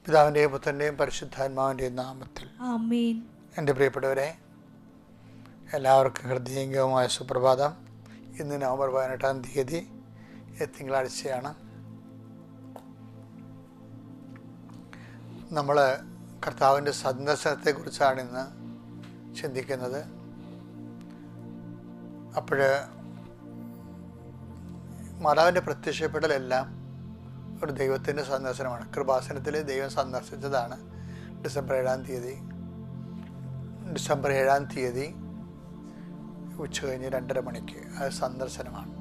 പിതാവിൻ്റെയും പുത്രൻ്റെയും പരിശുദ്ധാത്മാവിൻ്റെയും നാമത്തിൽ ആമേൻ. എൻ്റെ പ്രിയപ്പെട്ടവരെ, എല്ലാവർക്കും ഹൃദയംഗമമായ സുപ്രഭാതം. ഇന്ന് നവംബർ 18-ാം തീയതി തിങ്കളാഴ്ചയാണ്. നമ്മൾ കർത്താവിൻ്റെ സന്ദർശനത്തെക്കുറിച്ചാണ് ഇന്ന് ചിന്തിക്കുന്നത്. അപ്പോൾ മാതാവിൻ്റെ പ്രത്യക്ഷപ്പെടലെല്ലാം ഒരു ദൈവത്തിൻ്റെ സന്ദർശനമാണ്. കൃപാസനത്തിൽ ദൈവം സന്ദർശിച്ചതാണ് ഡിസംബർ 7-ാം തീയതി ഉച്ച കഴിഞ്ഞ് 2:30 മണിക്ക്. അത് സന്ദർശനമാണ്.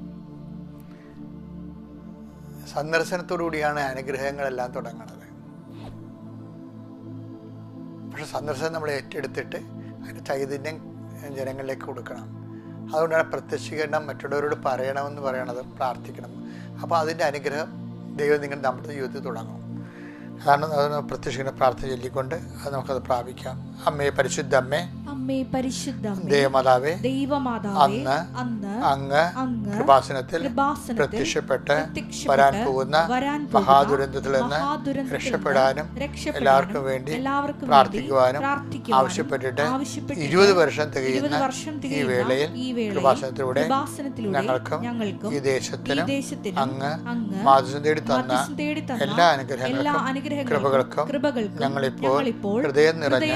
സന്ദർശനത്തോടുകൂടിയാണ് അനുഗ്രഹങ്ങളെല്ലാം തുടങ്ങുന്നത്. പക്ഷെ സന്ദർശനം നമ്മൾ ഏറ്റെടുത്തിട്ട് അതിൻ്റെ ചൈതന്യം ജനങ്ങളിലേക്ക് കൊടുക്കണം. അതുകൊണ്ടാണ് പ്രത്യക്ഷീകരണം മറ്റുള്ളവരോട് പറയണമെന്ന് പറയണത്, പ്രാർത്ഥിക്കണം. അപ്പോൾ അതിൻ്റെ അനുഗ്രഹം ദൈവം നമ്മുടെ ജീവിതത്തിൽ തുടങ്ങും. അതാണ് പ്രത്യക്ഷീകരണ പ്രാർത്ഥന ചൊല്ലിക്കൊണ്ട് അത് നമുക്കത് പ്രാപിക്കാം. അമ്മേ പരിശുദ്ധ അമ്മേ, ദൈവമാതാവേ, അന്ന് അങ്ങ് കൃപാസനത്തിൽ പ്രത്യക്ഷപ്പെട്ട് വരാൻ പോകുന്ന മഹാദുരന്തത്തിൽ നിന്ന് രക്ഷപ്പെടാനും എല്ലാവർക്കും വേണ്ടി പ്രാർത്ഥിക്കുവാനും ആവശ്യപ്പെട്ടിട്ട് 20 വർഷം തികയുന്ന ഈ വേളയിൽ കൃപാസനത്തിലൂടെ ഞങ്ങൾക്കും ഈ ദേശത്തിനും അങ്ങ് മാധ്യസ്ഥം തേടി തന്ന എല്ലാ അനുഗ്രഹങ്ങൾക്കും കൃപകൾക്കും ഞങ്ങളിപ്പോൾ ഹൃദയം നിറഞ്ഞ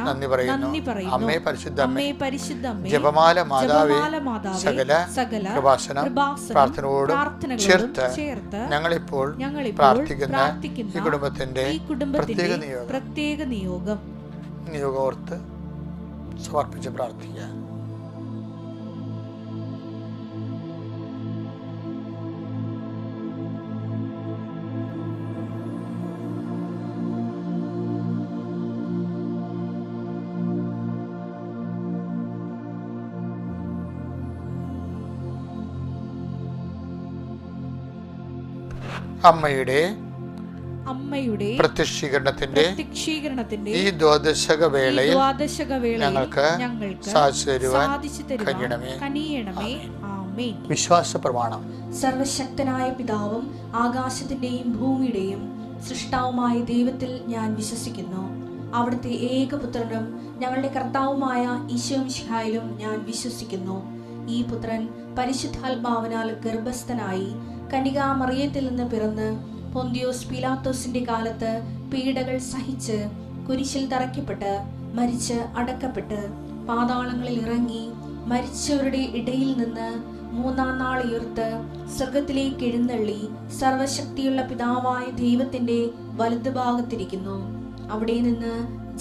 നന്ദി പറയുന്നു. അമ്മേ പരിശുദ്ധ അമ്മേ, ജപമാല മാതാവേ, സകല കൃപാസനം പ്രാർത്ഥനയോടും ചേർത്ത് ഞങ്ങളിപ്പോൾ പ്രാർത്ഥിക്കുന്ന ഈ കുടുംബത്തിന്റെ പ്രത്യേക നിയോഗം ഓർത്ത് സമർപ്പിച്ച് പ്രാർത്ഥിക്കുക. അമ്മയുടെ പ്രത്യക്ഷീകരണത്തിന്റെ ഈ ദ്വാദശക വേളയിൽ ഞങ്ങൾക്ക് സാധിച്ചു തരുവാൻ കഴിയണമേ. വിശ്വാസ പ്രമാണം. സർവശക്തനായ പിതാവും ആകാശത്തിന്റെയും ഭൂമിയുടെയും സൃഷ്ടാവുമായ ദൈവത്തിൽ ഞാൻ വിശ്വസിക്കുന്നു. അവിടുത്തെ ഏകപുത്രനും ഞങ്ങളുടെ കർത്താവുമായ ഈശോമിശിഹായിലും ഞാൻ വിശ്വസിക്കുന്നു. ഈ പുത്രൻ പരിശുദ്ധാത്മാവിനാൽ ഗർഭസ്ഥനായി കന്യകാമറിയത്തിൽ നിന്ന് പിറന്ന് പൊന്തിയോസ് പീലാത്തോസിന്റെ കാലത്ത് പീഡകൾ സഹിച്ച് കുരിശിൽ തറയ്ക്കപ്പെട്ട് മരിച്ച് അടക്കപ്പെട്ട് പാതാളങ്ങളിൽ ഇറങ്ങി മരിച്ചവരുടെ ഇടയിൽ നിന്ന് 3-ാം നാൾ ഉയർത്ത് സ്വർഗത്തിലേക്ക് എഴുന്നള്ളി സർവശക്തിയുള്ള പിതാവായ ദൈവത്തിന്റെ വലതുഭാഗത്തിരിക്കുന്നു. അവിടെ നിന്ന്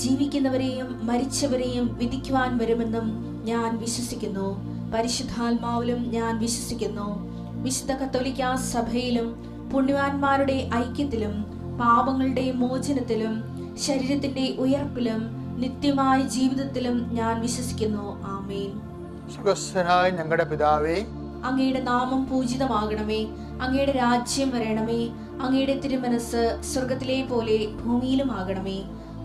ജീവിക്കുന്നവരെയും മരിച്ചവരെയും വിധിക്കുവാൻ വരുമെന്നും ഞാൻ വിശ്വസിക്കുന്നു. പരിശുദ്ധാത്മാവിലും ഞാൻ വിശ്വസിക്കുന്നു. വിശുദ്ധ കത്തോലിക്കാ സഭയിലും പുണ്യവാന്മാരുടെ ഐക്യത്തിലും പാപങ്ങളുടെ മോചനത്തിലും ശരീരത്തിന്റെ ഉയർപ്പിലും നിത്യമായ ജീവിതത്തിലും ഞാൻ വിശ്വസിക്കുന്നു. ആമേൻ. സ്വർഗ്ഗസ്ഥനായ ഞങ്ങളുടെ പിതാവേ, അങ്ങയുടെ നാമം പൂജിതമാകണമേ. അങ്ങയുടെ രാജ്യം വരണമേ. അങ്ങയുടെ തിരുമനസ് സ്വർഗത്തിലെ പോലെ ഭൂമിയിലും ആകണമേ.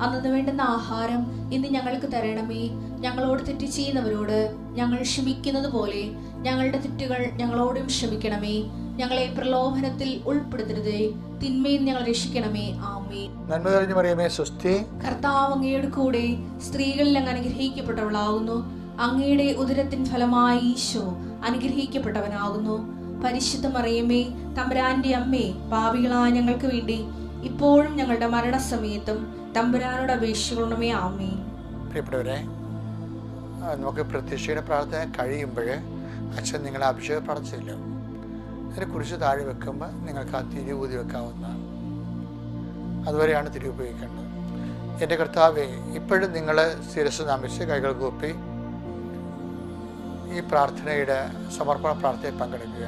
അന്നു വേണ്ടുന്ന ആഹാരം ഇന്ന് ഞങ്ങൾക്ക് തരണമേ. ഞങ്ങളോട് തെറ്റ് ചെയ്യുന്നവരോട് ഞങ്ങൾ ക്ഷമിക്കുന്നത് പോലെ ഞങ്ങളുടെ തെറ്റുകൾ ഞങ്ങളോടും ക്ഷമിക്കണമേ. ഞങ്ങളെ പ്രലോഭനത്തിൽ ഉൾപ്പെടുത്തരുതേ, തിന്മയിൽ ഞങ്ങൾ രക്ഷിക്കണമേ. ആമേൻ. നന്മ നിറഞ്ഞ മറിയമേ, സ്വസ്തി. കർത്താവ് അങ്ങയുടെ കൂടെ സ്ത്രീകളിൽ അങ്ങ് അനുഗ്രഹിക്കപ്പെട്ടവളാകുന്നു. അങ്ങയുടെ ഉദരത്തിൻ ഫലമായി ഈശോ അനുഗ്രഹിക്കപ്പെട്ടവനാകുന്നു. പരിശുദ്ധ മറിയമേ, തമ്പുരാന്റെ അമ്മേ, പാപികളായ ഞങ്ങൾക്ക് വേണ്ടി ഇപ്പോഴും ഞങ്ങളുടെ മരണസമയത്തും തമ്പുരാനോട് അപേക്ഷിക്കണമേ. ആമേൻ. പ്രിയപ്പെട്ടവരെ, നമുക്ക് പ്രത്യക്ഷീകരണ പ്രാർത്ഥന കഴിയുമ്പോൾ അച്ഛൻ നിങ്ങളെ അഭിഷേക പ്രാർത്ഥിച്ചില്ല. അതിനെ കുറിച്ച് താഴെ വെക്കുമ്പോൾ നിങ്ങൾക്ക് ആ തിരി ഊതി വെക്കാവുന്നതാണ്. അതുവരെയാണ് തിരി ഉപയോഗിക്കേണ്ടത്. എൻ്റെ കർത്താവേ, ഇപ്പോഴും നിങ്ങൾ ശിരസ്സ് നമിച്ച് കൈകൾ കൂപ്പി ഈ പ്രാർത്ഥനയുടെ സമർപ്പണ പ്രാർത്ഥനയിൽ പങ്കെടുക്കുക.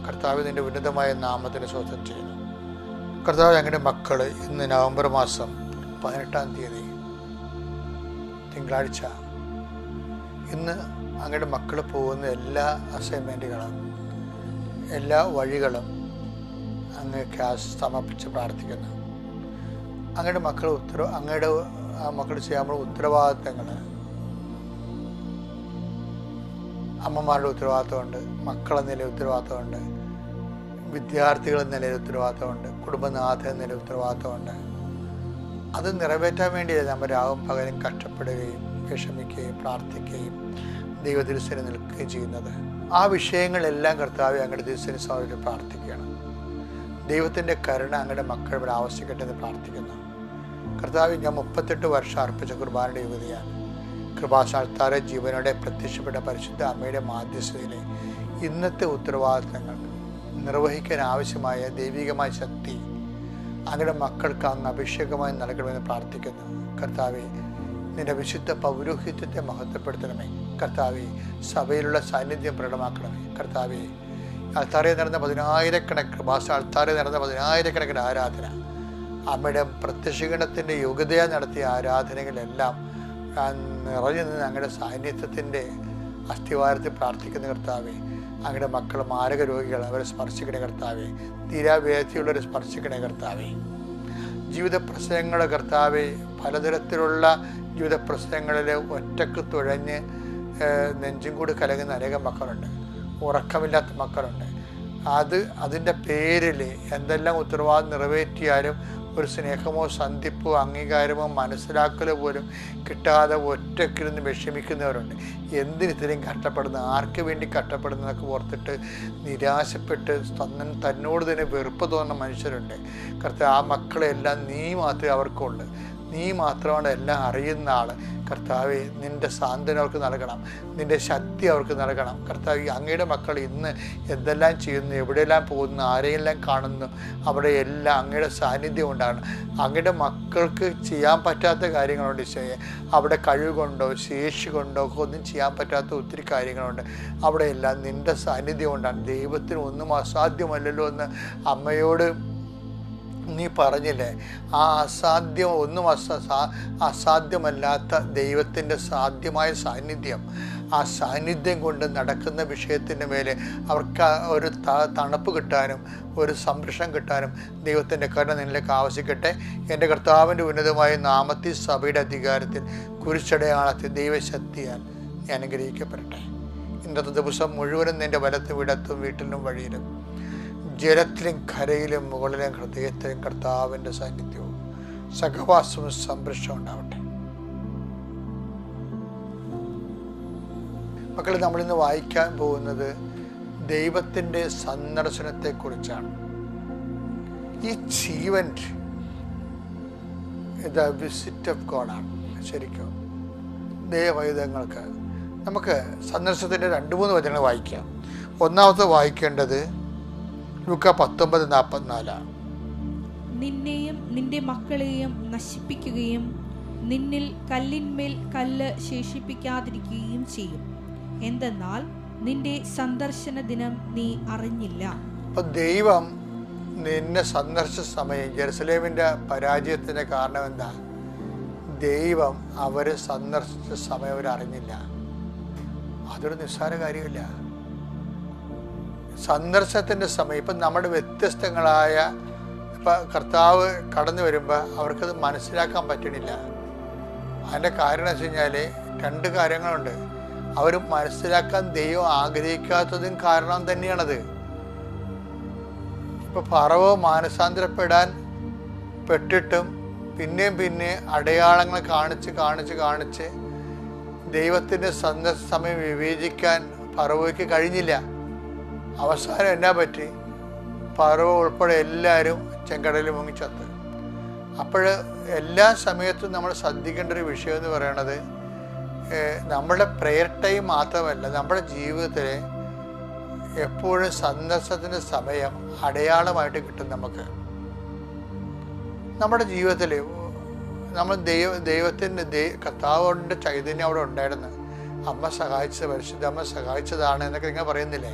കർത്താവ് നിൻ്റെ ഉന്നതമായ നാമത്തിന് സ്വസ്ഥം ചെയ്യുന്നു. കർത്താവ്, ഞങ്ങളുടെ മക്കൾ ഇന്ന് നവംബർ മാസം 18-ാം തീയതി തിങ്കളാഴ്ച, ഇന്ന് അങ്ങയുടെ മക്കൾ പോകുന്ന എല്ലാ അസൈൻമെൻറ്റുകളും എല്ലാ വഴികളും അങ്ങ് സമർപ്പിച്ച് പ്രാർത്ഥിക്കുന്നു. അങ്ങയുടെ മക്കൾ അങ്ങയുടെ മക്കൾ ചെയ്യാനുള്ള ഉത്തരവാദിത്തങ്ങൾ, അമ്മമാരുടെ ഉത്തരവാദിത്തമുണ്ട്, മക്കളെന്ന നിലയിൽ ഉത്തരവാദിത്തമുണ്ട്, വിദ്യാർത്ഥികളെന്ന നിലയിൽ ഉത്തരവാദിത്തമുണ്ട്, കുടുംബനാഥ എന്ന നിലയിൽ ഉത്തരവാദിത്തമുണ്ട്. അത് നിറവേറ്റാൻ വേണ്ടിയാണ് നമ്മൾ രാവും പകലും കഷ്ടപ്പെടുകയും വിഷമിക്കുകയും പ്രാർത്ഥിക്കുകയും ദൈവതിരുസേന നിൽക്കുകയും ചെയ്യുന്നത്. ആ വിഷയങ്ങളെല്ലാം കർത്താവെ അങ്ങയുടെ തിരുസേന സൗകര്യം പ്രാർത്ഥിക്കുകയാണ്. ദൈവത്തിൻ്റെ കരുണ അങ്ങയുടെ മക്കൾ ഇവിടെ ആവശ്യിക്കട്ടെ എന്ന് പ്രാർത്ഥിക്കുന്നു. കർത്താവ്, ഞാൻ 38 വർഷം അർപ്പിച്ച കുർബാനയുടെ യുവതിയാണ്. കൃപാസ്ഥാനത്താറെ ജീവനോടെ പ്രത്യക്ഷപ്പെട്ട പരിശുദ്ധ അമ്മയുടെ മാധ്യസ്ഥതയിലെ ഇന്നത്തെ ഉത്തരവാദിത്തങ്ങൾ നിർവഹിക്കാൻ ആവശ്യമായ ദൈവികമായ ശക്തി അങ്ങയുടെ മക്കൾക്ക് അങ്ങ് അഭിഷേകമായി നൽകണമെന്ന് പ്രാർത്ഥിക്കുന്നു. കർത്താവെ, നിന്റെ വിശുദ്ധ പൗരോഹിത്യത്തെ മഹത്വപ്പെടുത്തണമേ. കർത്താവെ, സഭയിലുള്ള സാന്നിധ്യം പ്രകടമാക്കണമേ. കർത്താവെ, അൾത്താരയിൽ നടന്ന 10,000 കൃപാസ്ഥാനത്താരയിൽ നടന്ന 10,000 ആരാധന, അമ്മയുടെ പ്രത്യക്ഷീകരണത്തിൻ്റെ യോഗ്യതയാൽ നടത്തിയ ആരാധനകളെല്ലാം നിറഞ്ഞു നിന്ന് അങ്ങയുടെ സാന്നിധ്യത്തിൻ്റെ അസ്ഥിവാരത്തിൽ പ്രാർത്ഥിക്കുന്ന കർത്താവെ, അങ്ങയുടെ മക്കൾ മാരക രോഗികൾ അവരെ സ്പർശിക്കണേ കർത്താവെ. തീരാവേദിയുള്ളവരെ സ്പർശിക്കണേ കർത്താവെ. ജീവിത പ്രശ്നങ്ങൾ കർത്താവെ, പലതരത്തിലുള്ള ജീവിത പ്രശ്നങ്ങളിൽ ഒറ്റക്ക് തുഴഞ്ഞ് നെഞ്ചും കൂടി കലങ്ങുന്ന അനേകം മക്കളുണ്ട്. ഉറക്കമില്ലാത്ത മക്കളുണ്ട്. അതിൻ്റെ പേരിൽ എന്തെല്ലാം ഉത്തരവാദിത്വം നിറവേറ്റിയാലും ഒരു സ്നേഹമോ സന്ധിപ്പോ അംഗീകാരമോ മനസ്സിലാക്കലോ പോലും കിട്ടാതെ ഒറ്റക്കിരുന്ന് വിഷമിക്കുന്നവരുണ്ട്. എന്തിനിത്രയും കഷ്ടപ്പെടുന്ന, ആർക്ക് വേണ്ടി കഷ്ടപ്പെടുന്നതൊക്കെ ഓർത്തിട്ട് നിരാശപ്പെട്ട് തന്നോട് തന്നെ വെറുപ്പ് തോന്നുന്ന മനുഷ്യരുണ്ട്. കർത്താവ്, ആ മക്കളെല്ലാം നീ മാത്രമേ അവർക്കുള്ളൂ. നീ മാത്രമാണ് എല്ലാം അറിയുന്ന ആൾ. കർത്താവെ, നിൻ്റെ സാന്ത്വനം അവർക്ക് നൽകണം, നിൻ്റെ ശക്തി അവർക്ക് നൽകണം. കർത്താവ്, അങ്ങയുടെ മക്കൾ ഇന്ന് എന്തെല്ലാം ചെയ്യുന്നു, എവിടെയെല്ലാം പോകുന്നു, ആരെയെല്ലാം കാണുന്നു, അവിടെ എല്ലാം അങ്ങയുടെ സാന്നിധ്യം ഉണ്ടാകണം. അങ്ങയുടെ മക്കൾക്ക് ചെയ്യാൻ പറ്റാത്ത കാര്യങ്ങളുണ്ട് ഈശോയെ. അവിടെ കഴിവ് കൊണ്ടോ ശേഷി കൊണ്ടോ ഒക്കെ ഒന്നും ചെയ്യാൻ പറ്റാത്ത ഒത്തിരി കാര്യങ്ങളുണ്ട്. അവിടെയെല്ലാം നിൻ്റെ സാന്നിധ്യം ഉണ്ടാണ്. ദൈവത്തിന് ഒന്നും അസാധ്യമല്ലല്ലോ എന്ന് അമ്മയോട് നീ പറഞ്ഞില്ലേ? ആ അസാധ്യം ഒന്നും അസാധ്യമല്ലാത്ത ദൈവത്തിൻ്റെ സാധ്യമായ സാന്നിധ്യം, ആ സാന്നിധ്യം കൊണ്ട് നടക്കുന്ന വിഷയത്തിൻ്റെ മേലെ അവർക്ക് ഒരു തണുപ്പ് കിട്ടാനും ഒരു സംരക്ഷണം കിട്ടാനും ദൈവത്തിൻ്റെ കരുണ നിന്നിലേക്ക് ആവശ്യിക്കട്ടെ. എൻ്റെ കർത്താവിൻ്റെ ഉന്നതമായ നാമത്തിൽ സഭയുടെ അധികാരത്തിൽ കുരിശടയാളത്തിൽ ദൈവശക്തിയാൽ ഞാൻ അനുഗ്രഹിക്കപ്പെടട്ടെ. ഇന്നത്തെ ദിവസം മുഴുവനും നിൻ്റെ വലത്തും ഇടത്തും വീട്ടിലും വഴിയിലും ജലത്തിലും കരയിലും മുകളിലും ഹൃദയത്തിലും കർത്താവിൻ്റെ സാന്നിധ്യവും സഹവാസവും സംരക്ഷണം ഉണ്ടാവട്ടെ. മക്കളെ, നമ്മളിന്ന് വായിക്കാൻ പോകുന്നത് ദൈവത്തിൻ്റെ സന്ദർശനത്തെക്കുറിച്ചാണ്. ഈ ഈവൻറ്റ് ദ വിസിറ്റ് ഓഫ് ഗോഡാണ്. ശരിക്കും ദൈവവൈദ്യങ്ങൾക്ക് നമുക്ക് സന്ദർശനത്തിൻ്റെ 2-3 വചനങ്ങൾ വായിക്കാം. ഒന്നാമത്തെ വായിക്കേണ്ടത് ലൂക്ക 19:44. നിന്നെയും നിന്റെ മക്കളെയും നശിപ്പിക്കുകയും നിന്നിൽ കല്ലിന്മേൽ കല്ല് ശേഷിപ്പിക്കാതിരിക്കുകയും ചെയ്യും. എന്തെന്നാൽ നിന്റെ സന്ദർശന ദിനം നീ അറിഞ്ഞില്ല. അപ്പോൾ ദൈവം നിന്നെ സന്ദർശിച്ച സമയം, ജെറുസലേമിൻ്റെ പരാജയത്തിൻ്റെ കാരണം എന്താ? ദൈവം അവരെ സന്ദർശിച്ച സമയം അവരറിഞ്ഞില്ല. അതൊരു നിസ്സാര കാര്യമില്ല. സന്ദർശനത്തിൻ്റെ സമയം ഇപ്പം നമ്മുടെ വ്യത്യസ്തങ്ങളായ ഇപ്പം കർത്താവ് കടന്നു വരുമ്പോൾ അവർക്കത് മനസ്സിലാക്കാൻ പറ്റണില്ല. അതിൻ്റെ കാരണം എന്ന് വെച്ച് കഴിഞ്ഞാൽ 2 കാര്യങ്ങളുണ്ട്. അവർ മനസ്സിലാക്കാൻ ദൈവം ആഗ്രഹിക്കാത്തതും കാരണം തന്നെയാണത്. ഇപ്പോൾ ഫറവോ മാനസാന്തരപ്പെടാൻ പെട്ടിട്ടും പിന്നെ അടയാളങ്ങൾ കാണിച്ച് ദൈവത്തിൻ്റെ സന്ദർശന സമയം വിവേചിക്കാൻ ഫറവോയ്ക്ക് കഴിഞ്ഞില്ല. അവസാനം എന്നാ പറ്റി? ഫറവോ ഉൾപ്പെടെ എല്ലാവരും ചെങ്കടലിൽ മുങ്ങിച്ചത്ത്. അപ്പോൾ എല്ലാ സമയത്തും നമ്മൾ ശ്രദ്ധിക്കേണ്ട ഒരു വിഷയം എന്ന് പറയുന്നത്, നമ്മുടെ പ്രെയർ ടൈം മാത്രമല്ല, നമ്മുടെ ജീവിതത്തിൽ എപ്പോഴും സന്ദർശനത്തിൻ്റെ സമയം അടയാളമായിട്ട് കിട്ടും. നമുക്ക് നമ്മുടെ ജീവിതത്തിൽ നമ്മൾ ദൈവത്തിൻ്റെ കർത്താവിൻ്റെ ചൈതന്യം അവിടെ ഉണ്ടായിരുന്നു. അമ്മ സഹായിച്ചത്, പരിശുദ്ധ അമ്മ സഹായിച്ചതാണ് എന്നൊക്കെ നിങ്ങൾ പറയുന്നില്ലേ?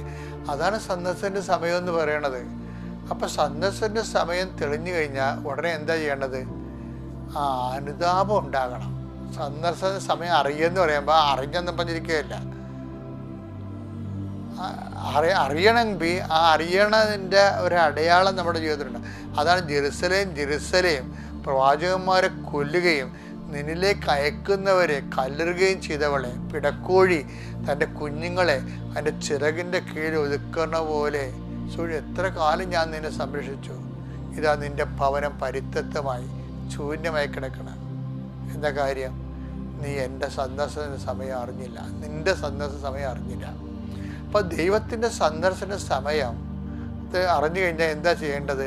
അതാണ് സന്ദർശനത്തിൻ്റെ സമയം എന്ന് പറയണത്. അപ്പം സന്ദർശനത്തിൻ്റെ സമയം തെളിഞ്ഞു കഴിഞ്ഞാൽ ഉടനെ എന്താ ചെയ്യേണ്ടത്? അനുതാപം ഉണ്ടാകണം. സന്ദർശന സമയം അറിയെന്ന് പറയുമ്പോൾ അറിഞ്ഞെന്നും പറഞ്ഞിരിക്കുകയല്ല. അറിയണമെങ്കിൽ ആ അറിയണതിൻ്റെ ഒരു അടയാളം നമ്മുടെ ജീവിതത്തിലുണ്ട്. അതാണ് ജെറുസലേം പ്രവാചകന്മാരെ കൊല്ലുകയും നിന്നിലേക്ക് അയക്കുന്നവരെ കല്ലെറുകയും ചെയ്തവളെ, പിടക്കോഴി തൻ്റെ കുഞ്ഞുങ്ങളെ അതിൻ്റെ ചിറകിൻ്റെ കീഴിൽ ഒതുക്കുന്ന പോലെ എത്ര കാലം ഞാൻ നിന്നെ സംരക്ഷിച്ചു. ഇതാ നിൻ്റെ ഭവനം പരിത്യക്തമായി ശൂന്യമായി കിടക്കണം. എന്താ കാര്യം? നീ എൻ്റെ സന്ദർശന സമയം അറിഞ്ഞില്ല, നിൻ്റെ സന്ദർശന സമയം അറിഞ്ഞില്ല. അപ്പോൾ ദൈവത്തിൻ്റെ സന്ദർശന സമയം അറിഞ്ഞു കഴിഞ്ഞാൽ എന്താ ചെയ്യേണ്ടത്?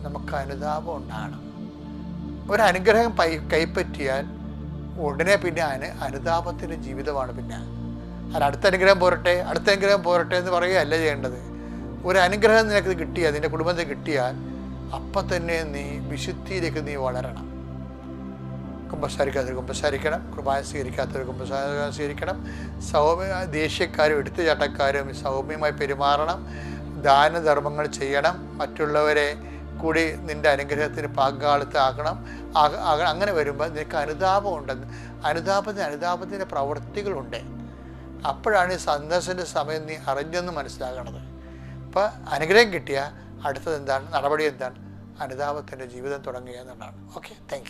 നമുക്ക് അനുതാപം ഉണ്ടാകണം. ഒരു അനുഗ്രഹം കൈപ്പറ്റിയാൽ ഉടനെ പിന്നെ അനുതാപത്തിൻ്റെ ജീവിതമാണ്. പിന്നെ അടുത്ത അനുഗ്രഹം പോരട്ടെ എന്ന് പറയുകയല്ല ചെയ്യേണ്ടത്. ഒരു അനുഗ്രഹം നിനക്ക് കിട്ടിയാൽ, നിൻ്റെ കുടുംബത്തിൽ കിട്ടിയാൽ, അപ്പം തന്നെ നീ വിശുദ്ധിയിലേക്ക് നീ വളരണം. കുമ്പസാരിക്കാത്തവർ കുമ്പസാരിക്കണം, കുർബാന സ്വീകരിക്കാത്തവർ കുമ്പസാര സ്വീകരിക്കണം. ദേഷ്യക്കാരും എടുത്തുചാട്ടക്കാരും സൗമ്യമായി പെരുമാറണം. ദാനധർമ്മങ്ങൾ ചെയ്യണം. മറ്റുള്ളവരെ കൂടി നിൻ്റെ അനുഗ്രഹത്തിന് പങ്കാളിത്താക്കണം. അങ്ങനെ വരുമ്പോൾ നിനക്ക് അനുതാപം ഉണ്ടെന്ന്, അനുതാപത്തിൻ്റെ പ്രവൃത്തികളുണ്ട്. അപ്പോഴാണ് ഈ സന്ദർശന സമയം നീ അറിഞ്ഞെന്ന് മനസ്സിലാകണത്. അപ്പോൾ അനുഗ്രഹം കിട്ടിയ അടുത്തത് എന്താണ്? നടപടി എന്താണ്? അനുതാപത്തിൻ്റെ ജീവിതം തുടങ്ങുക എന്നുള്ളതാണ്. Okay, thank you.